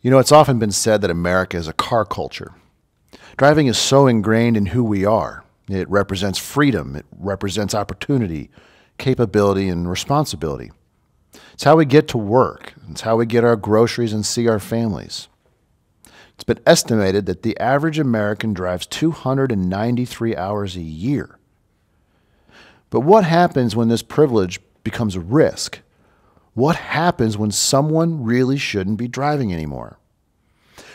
You know, it's often been said that America is a car culture. Driving is so ingrained in who we are. It represents freedom, it represents opportunity, capability, and responsibility. It's how we get to work, it's how we get our groceries and see our families. It's been estimated that the average American drives 293 hours a year. But what happens when this privilege becomes a risk? What happens when someone really shouldn't be driving anymore?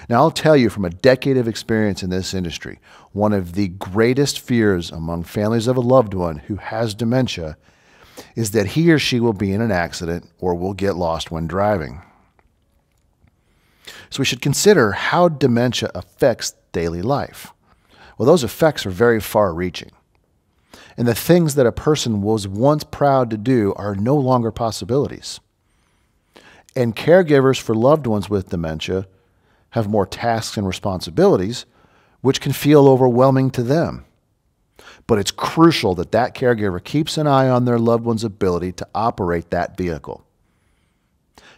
Now, I'll tell you from a decade of experience in this industry, one of the greatest fears among families of a loved one who has dementia is that he or she will be in an accident or will get lost when driving. So we should consider how dementia affects daily life. Well, those effects are very far-reaching. And the things that a person was once proud to do are no longer possibilities. And caregivers for loved ones with dementia have more tasks and responsibilities, which can feel overwhelming to them. But it's crucial that that caregiver keeps an eye on their loved one's ability to operate that vehicle.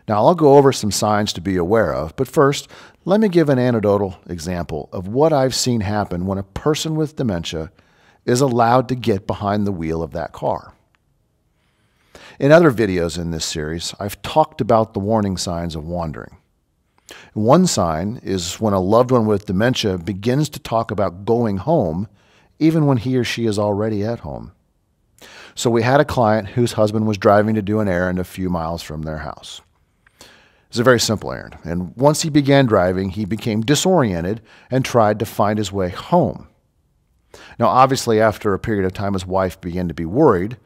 Now, I'll go over some signs to be aware of, but first, let me give an anecdotal example of what I've seen happen when a person with dementia is allowed to get behind the wheel of that car. In other videos in this series, I've talked about the warning signs of wandering. One sign is when a loved one with dementia begins to talk about going home, even when he or she is already at home. So we had a client whose husband was driving to do an errand a few miles from their house. It's a very simple errand, and once he began driving, he became disoriented and tried to find his way home. Now, obviously, after a period of time, his wife began to be worried,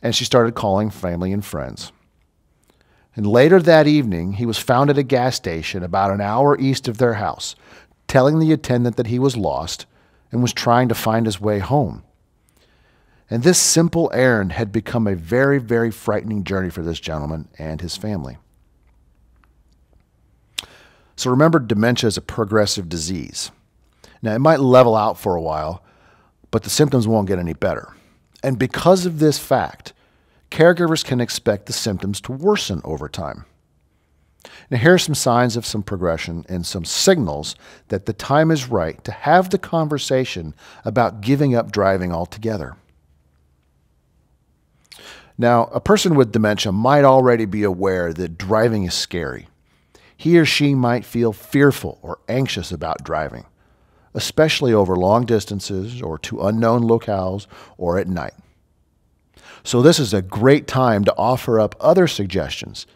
and she started calling family and friends. And later that evening, he was found at a gas station about an hour east of their house, telling the attendant that he was lost and was trying to find his way home. And this simple errand had become a very, very frightening journey for this gentleman and his family. So remember, dementia is a progressive disease. Now, it might level out for a while, but the symptoms won't get any better. And because of this fact, caregivers can expect the symptoms to worsen over time. Now, here are some signs of some progression and some signals that the time is right to have the conversation about giving up driving altogether. Now, a person with dementia might already be aware that driving is scary. He or she might feel fearful or anxious about driving, especially over long distances or to unknown locales or at night. So this is a great time to offer up other suggestions,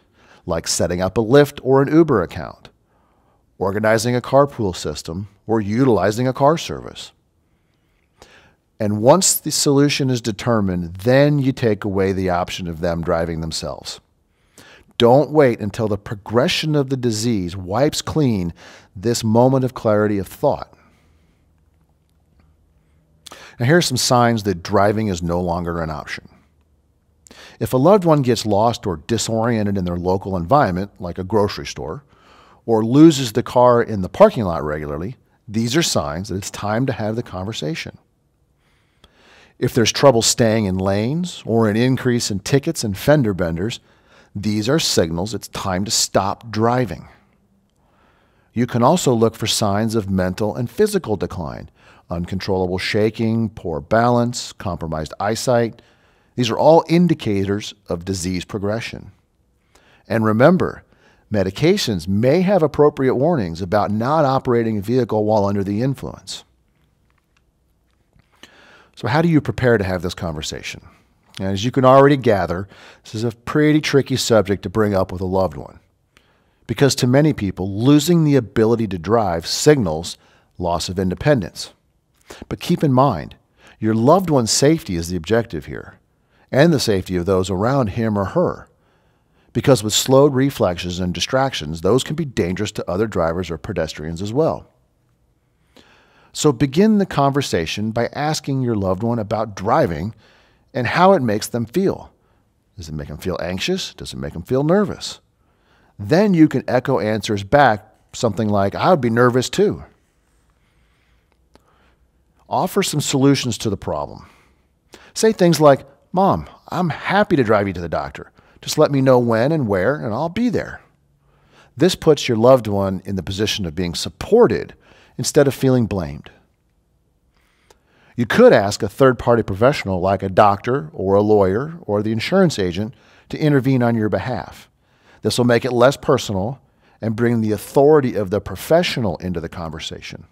like setting up a Lyft or an Uber account, organizing a carpool system, or utilizing a car service. And once the solution is determined, then you take away the option of them driving themselves. Don't wait until the progression of the disease wipes clean this moment of clarity of thought. Now, here are some signs that driving is no longer an option. If a loved one gets lost or disoriented in their local environment, like a grocery store, or loses the car in the parking lot regularly, these are signs that it's time to have the conversation. If there's trouble staying in lanes or an increase in tickets and fender benders, these are signals it's time to stop driving. You can also look for signs of mental and physical decline, uncontrollable shaking, poor balance, compromised eyesight. These are all indicators of disease progression. And remember, medications may have appropriate warnings about not operating a vehicle while under the influence. So how do you prepare to have this conversation? And as you can already gather, this is a pretty tricky subject to bring up with a loved one, because to many people, losing the ability to drive signals loss of independence. But keep in mind, your loved one's safety is the objective here, and the safety of those around him or her, because with slowed reflexes and distractions, those can be dangerous to other drivers or pedestrians as well. So begin the conversation by asking your loved one about driving and how it makes them feel. Does it make them feel anxious? Does it make them feel nervous? Then you can echo answers back, something like, I would be nervous too. Offer some solutions to the problem. Say things like, Mom, I'm happy to drive you to the doctor. Just let me know when and where, and I'll be there. This puts your loved one in the position of being supported instead of feeling blamed. You could ask a third-party professional like a doctor or a lawyer or the insurance agent to intervene on your behalf. This will make it less personal and bring the authority of the professional into the conversation.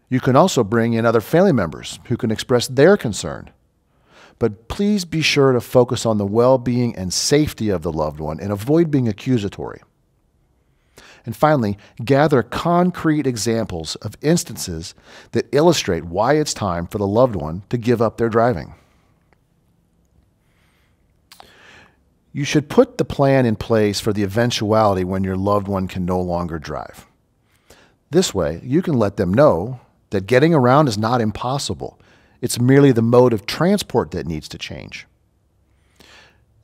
You can also bring in other family members who can express their concern. But please be sure to focus on the well-being and safety of the loved one and avoid being accusatory. And finally, gather concrete examples of instances that illustrate why it's time for the loved one to give up their driving. You should put the plan in place for the eventuality when your loved one can no longer drive. This way, you can let them know that getting around is not impossible. It's merely the mode of transport that needs to change.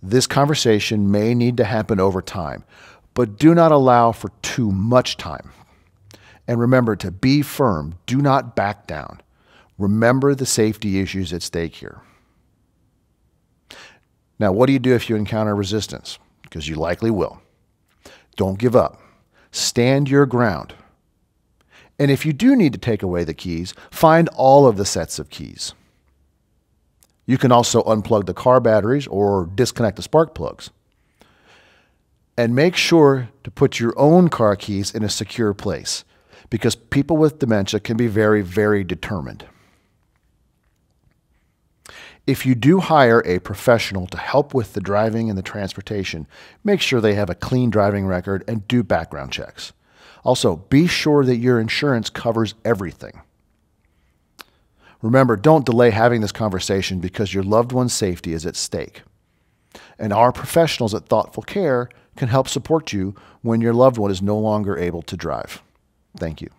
This conversation may need to happen over time, but do not allow for too much time. And remember to be firm. Do not back down. Remember the safety issues at stake here. Now, what do you do if you encounter resistance? Because you likely will. Don't give up. Stand your ground. And if you do need to take away the keys, find all of the sets of keys. You can also unplug the car batteries or disconnect the spark plugs. And make sure to put your own car keys in a secure place, because people with dementia can be very, very determined. If you do hire a professional to help with the driving and the transportation, make sure they have a clean driving record and do background checks. Also, be sure that your insurance covers everything. Remember, don't delay having this conversation because your loved one's safety is at stake. And our professionals at Thoughtful Care can help support you when your loved one is no longer able to drive. Thank you.